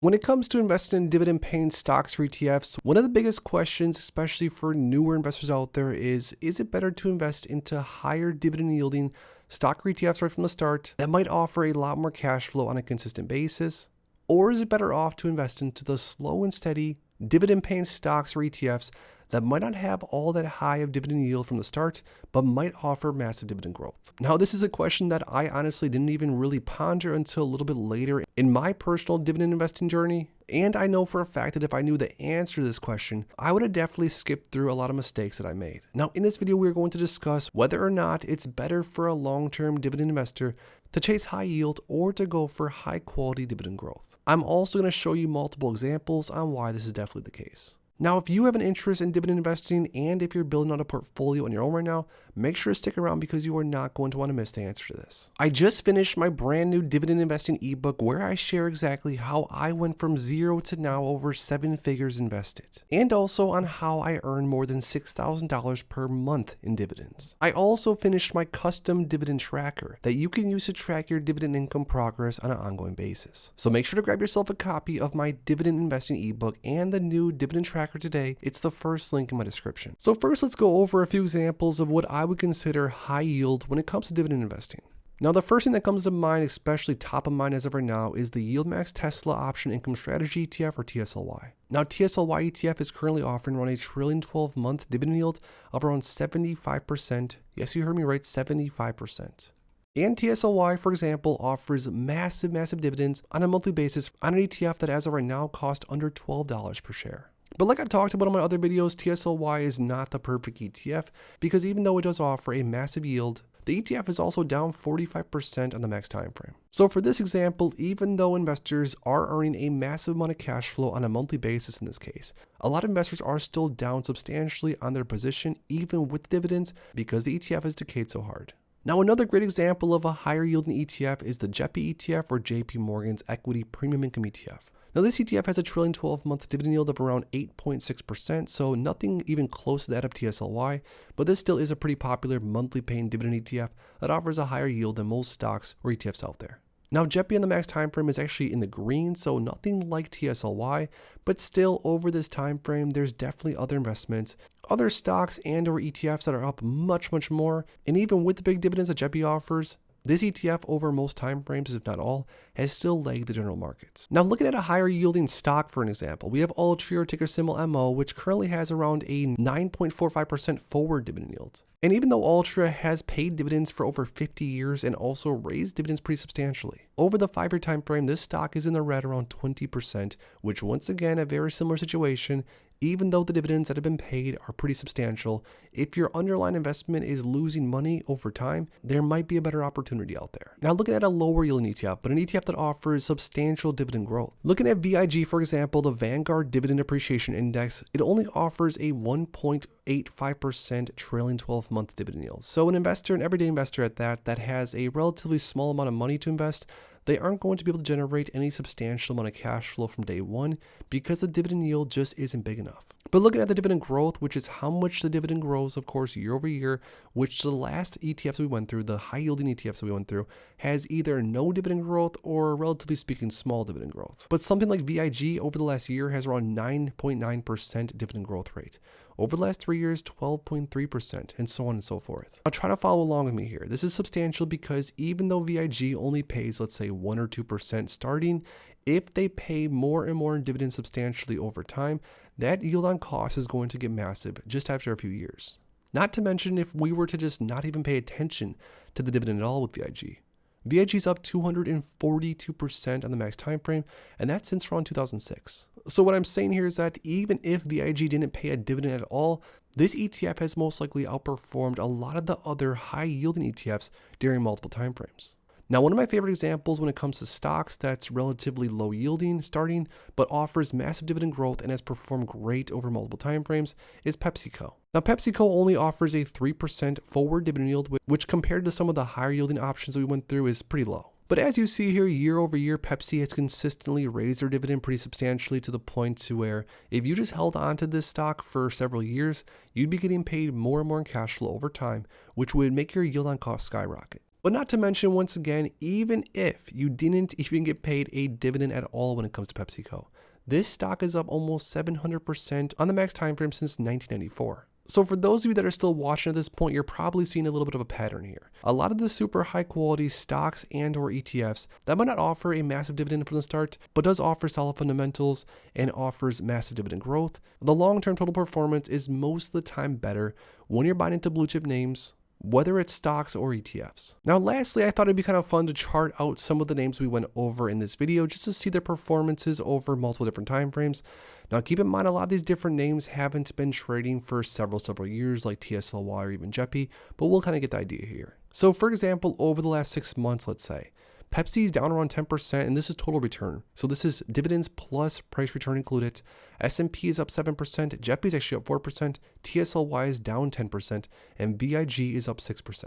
When it comes to investing in dividend-paying stocks or ETFs, one of the biggest questions, especially for newer investors out there, is it better to invest into higher dividend-yielding stock or ETFs right from the start that might offer a lot more cash flow on a consistent basis? Or is it better off to invest into the slow and steady dividend-paying stocks or ETFs that might not have all that high of dividend yield from the start, but might offer massive dividend growth? Now, this is a question that I honestly didn't even really ponder until a little bit later in my personal dividend investing journey. And I know for a fact that if I knew the answer to this question, I would have definitely skipped through a lot of mistakes that I made. Now, in this video, we're going to discuss whether or not it's better for a long-term dividend investor to chase high yield or to go for high quality dividend growth. I'm also going to show you multiple examples on why this is definitely the case. Now, if you have an interest in dividend investing and if you're building out a portfolio on your own right now, make sure to stick around because you are not going to want to miss the answer to this. I just finished my brand new dividend investing ebook where I share exactly how I went from zero to now over 7 figures invested, and also on how I earned more than $6,000 per month in dividends. I also finished my custom dividend tracker that you can use to track your dividend income progress on an ongoing basis. So make sure to grab yourself a copy of my dividend investing ebook and the new dividend tracker today. It's the first link in my description. So first, let's go over a few examples of what I would consider high yield when it comes to dividend investing. Now, the first thing that comes to mind, especially top of mind as of right now, is the YieldMax Tesla Option Income Strategy ETF or TSLY. Now, TSLY ETF is currently offering around a trailing 12-month dividend yield of around 75%. Yes, you heard me right, 75%. And TSLY, for example, offers massive dividends on a monthly basis on an ETF that as of right now costs under $12 per share. But like I've talked about in my other videos, TSLY is not the perfect ETF because even though it does offer a massive yield, the ETF is also down 45% on the max time frame. So for this example, even though investors are earning a massive amount of cash flow on a monthly basis in this case, a lot of investors are still down substantially on their position even with dividends because the ETF has decayed so hard. Now, another great example of a higher yielding ETF is the JEPI ETF or JP Morgan's Equity Premium Income ETF. Now, this ETF has a trailing 12-month dividend yield of around 8.6%, so nothing even close to that of TSLY, but this still is a pretty popular monthly paying dividend ETF that offers a higher yield than most stocks or ETFs out there. Now, JEPI on the max time frame is actually in the green, so nothing like TSLY, but still over this time frame, there's definitely other investments, other stocks and or ETFs that are up much more, and even with the big dividends that JEPI offers, this ETF over most time frames, if not all, has still lagged the general markets. Now, looking at a higher yielding stock, for an example, we have Altria, ticker symbol MO, which currently has around a 9.45% forward dividend yield. And even though Altria has paid dividends for over 50 years and also raised dividends pretty substantially, over the 5-year time frame, this stock is in the red around 20%, which once again, a very similar situation. Even though the dividends that have been paid are pretty substantial, if your underlying investment is losing money over time, there might be a better opportunity out there. Now, looking at a lower yielding ETF, but an ETF that offers substantial dividend growth. Looking at VIG, for example, the Vanguard Dividend Appreciation Index, it only offers a 1.85% trailing 12-month dividend yield. So an investor, an everyday investor at that has a relatively small amount of money to invest, they aren't going to be able to generate any substantial amount of cash flow from day one because the dividend yield just isn't big enough. But looking at the dividend growth, which is how much the dividend grows, of course, year over year, which the last ETFs we went through, the high yielding ETFs that we went through, has either no dividend growth or relatively speaking small dividend growth. But something like VIG over the last year has around 9.9% dividend growth rate. Over the last 3 years, 12.3%, and so on and so forth. Now try to follow along with me here. This is substantial because even though VIG only pays, let's say 1 or 2% starting, if they pay more and more in dividends substantially over time, that yield on cost is going to get massive just after a few years. Not to mention if we were to just not even pay attention to the dividend at all with VIG. VIG is up 242% on the max time frame, and that's since around 2006. So what I'm saying here is that even if VIG didn't pay a dividend at all, this ETF has most likely outperformed a lot of the other high yielding ETFs during multiple time frames. Now, one of my favorite examples when it comes to stocks that's relatively low yielding starting, but offers massive dividend growth and has performed great over multiple time frames is PepsiCo. Now, PepsiCo only offers a 3% forward dividend yield, which compared to some of the higher yielding options that we went through is pretty low. But as you see here, year over year, Pepsi has consistently raised their dividend pretty substantially to the point to where if you just held on to this stock for several years, you'd be getting paid more and more in cash flow over time, which would make your yield on cost skyrocket. But not to mention, once again, even if you didn't even get paid a dividend at all when it comes to PepsiCo, this stock is up almost 700% on the max time frame since 1994. So for those of you that are still watching at this point, you're probably seeing a little bit of a pattern here. A lot of the super high quality stocks and or ETFs that might not offer a massive dividend from the start, but does offer solid fundamentals and offers massive dividend growth, the long-term total performance is most of the time better when you're buying into blue chip names, whether it's stocks or ETFs. Now, lastly, I thought it'd be kind of fun to chart out some of the names we went over in this video just to see their performances over multiple different time frames. Now, keep in mind, a lot of these different names haven't been trading for several years, like TSLY or even JEPI, but we'll kind of get the idea here. So for example, over the last 6 months, let's say, Pepsi is down around 10%, and this is total return. So this is dividends plus price return included. S&P is up 7%, JEPI is actually up 4%, TSLY is down 10%, and BIG is up 6%.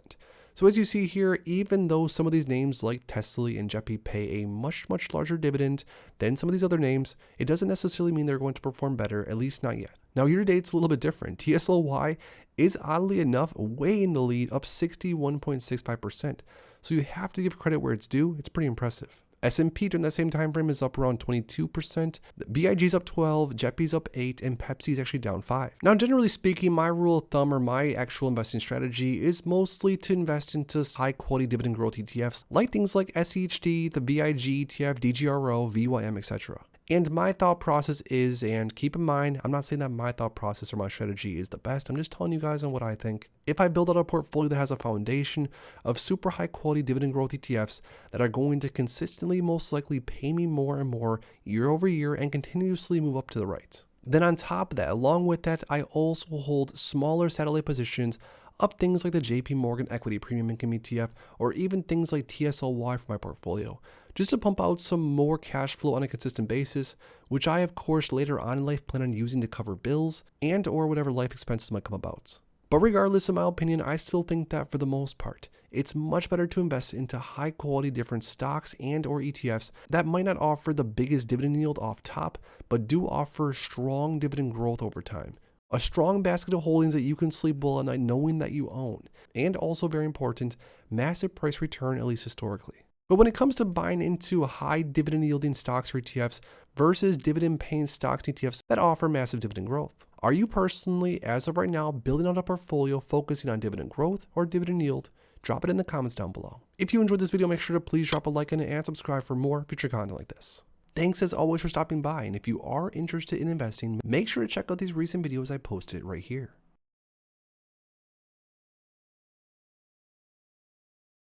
So as you see here, even though some of these names like Tesla and JEPI pay a much larger dividend than some of these other names, it doesn't necessarily mean they're going to perform better, at least not yet. Now year to date, it's a little bit different. TSLY is oddly enough way in the lead, up 61.65%. So you have to give credit where it's due. It's pretty impressive. S&P during that same time frame is up around 22%, BIG is up 12%, JEPI is up 8%, and Pepsi is actually down 5%. Now, generally speaking, my rule of thumb or my actual investing strategy is mostly to invest into high quality dividend growth ETFs, like things like SEHD, the VIG ETF, DGRO, VYM, etc. And my thought process is, and keep in mind, I'm not saying that my thought process or my strategy is the best. I'm just telling you guys on what I think. If I build out a portfolio that has a foundation of super high quality dividend growth ETFs that are going to consistently, most likely pay me more and more year over year and continuously move up to the right. Then on top of that, along with that, I also hold smaller satellite positions of things like the JP Morgan Equity Premium Income ETF, or even things like TSLY for my portfolio, just to pump out some more cash flow on a consistent basis, which I of course later on in life plan on using to cover bills and or whatever life expenses might come about. But regardless, in my opinion, I still think that for the most part, it's much better to invest into high quality different stocks and or ETFs that might not offer the biggest dividend yield off top, but do offer strong dividend growth over time. A strong basket of holdings that you can sleep well at night knowing that you own. And also very important, massive price return, at least historically. But when it comes to buying into high dividend yielding stocks or ETFs versus dividend paying stocks and ETFs that offer massive dividend growth, are you personally, as of right now, building out a portfolio focusing on dividend growth or dividend yield? Drop it in the comments down below. If you enjoyed this video, make sure to please drop a like on it and subscribe for more future content like this. Thanks as always for stopping by, and if you are interested in investing, make sure to check out these recent videos I posted right here.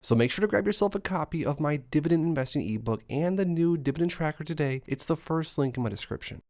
So make sure to grab yourself a copy of my dividend investing ebook and the new dividend tracker today. It's the first link in my description.